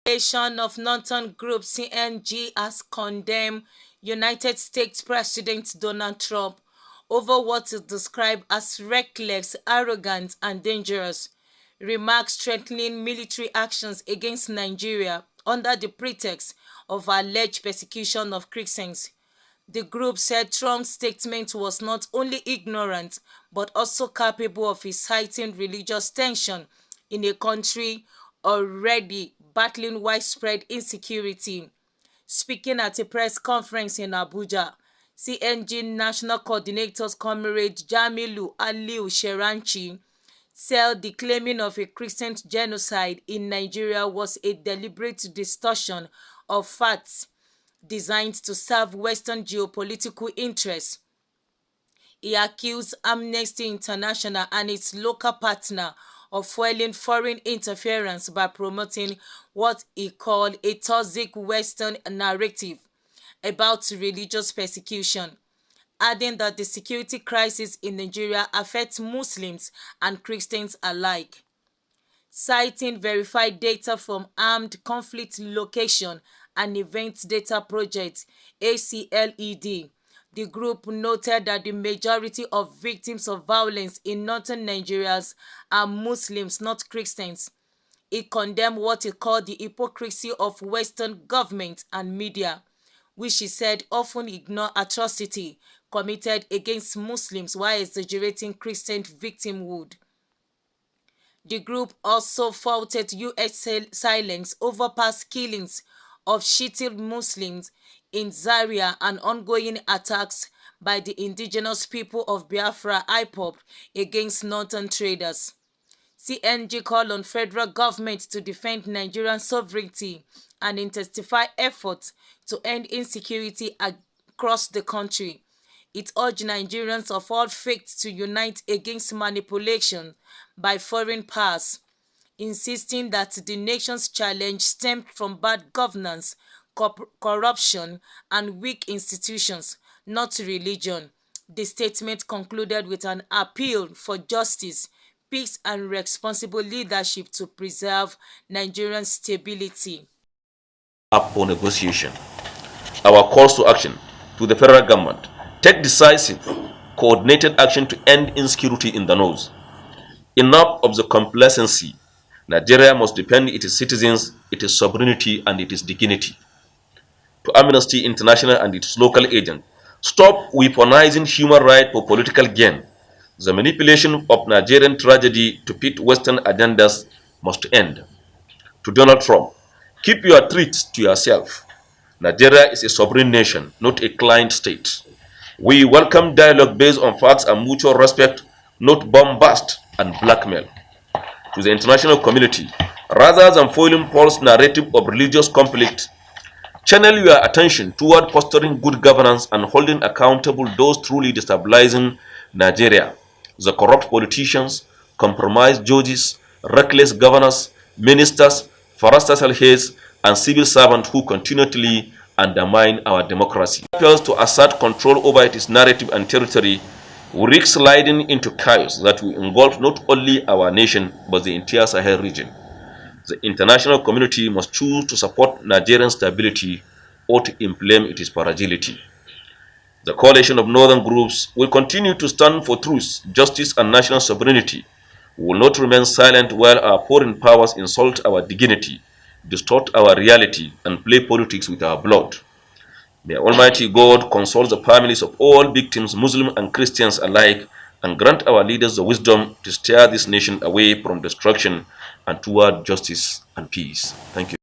Nation of Northern Group CNG has condemned United States President Donald Trump over what is described as reckless, arrogant, and dangerous remarks threatening military actions against Nigeria under the pretext of alleged persecution of Christians. The group said Trump's statement was not only ignorant but also capable of inciting religious tension in a country already battling widespread insecurity. Speaking at a press conference in Abuja, CNG National Coordinator's Comrade Jamilu Aliu Sheranchi said the claiming of a Christian genocide in Nigeria was a deliberate distortion of facts designed to serve Western geopolitical interests. He accused Amnesty International and its local partner of fueling foreign interference by promoting what he called a toxic Western narrative about religious persecution, adding that the security crisis in Nigeria affects Muslims and Christians alike. Citing verified data from Armed Conflict Location and Event Data Project (ACLED), the group noted that the majority of victims of violence in northern Nigeria are Muslims, not Christians. It condemned what it called the hypocrisy of Western government and media, which he said often ignore atrocity committed against Muslims while exaggerating Christian victimhood. The group also faulted U.S. silence over past killings of Shiite Muslims in Zaria and ongoing attacks by the indigenous people of Biafra (IPOB) against northern traders. CNG called on federal government to defend Nigerian sovereignty and intensify efforts to end insecurity across the country. It urged Nigerians of all faiths to unite against manipulation by foreign powers, insisting that the nation's challenge stemmed from bad governance, corruption, and weak institutions, not religion. The statement concluded with an appeal for justice, peace, and responsible leadership to preserve Nigerian stability. Up for negotiation. Our calls to action to the federal government: take decisive, coordinated action to end insecurity in the north. Enough of the complacency. Nigeria must defend its citizens, its sovereignty, and its dignity. To Amnesty International and its local agents: stop weaponizing human rights for political gain. The manipulation of Nigerian tragedy to fit Western agendas must end. To Donald Trump: keep your threats to yourself. Nigeria is a sovereign nation, not a client state. We welcome dialogue based on facts and mutual respect, not bombast and blackmail. To the international community: rather than foiling false narrative of religious conflict, channel your attention toward fostering good governance and holding accountable those truly destabilizing Nigeria: the corrupt politicians, compromised judges, reckless governors, ministers, parastatal heads, and civil servants who continually undermine our democracy. Appeals to assert control over its narrative and territory will risk sliding into chaos that will engulf not only our nation but the entire Sahel region. The international community must choose to support Nigerian stability or to inflame its fragility. The coalition of northern groups will continue to stand for truth, justice, and national sovereignty. We will not remain silent while our foreign powers insult our dignity, distort our reality, and play politics with our blood. May Almighty God console the families of all victims, Muslim and Christians alike, and grant our leaders the wisdom to steer this nation away from destruction and toward justice and peace. Thank you.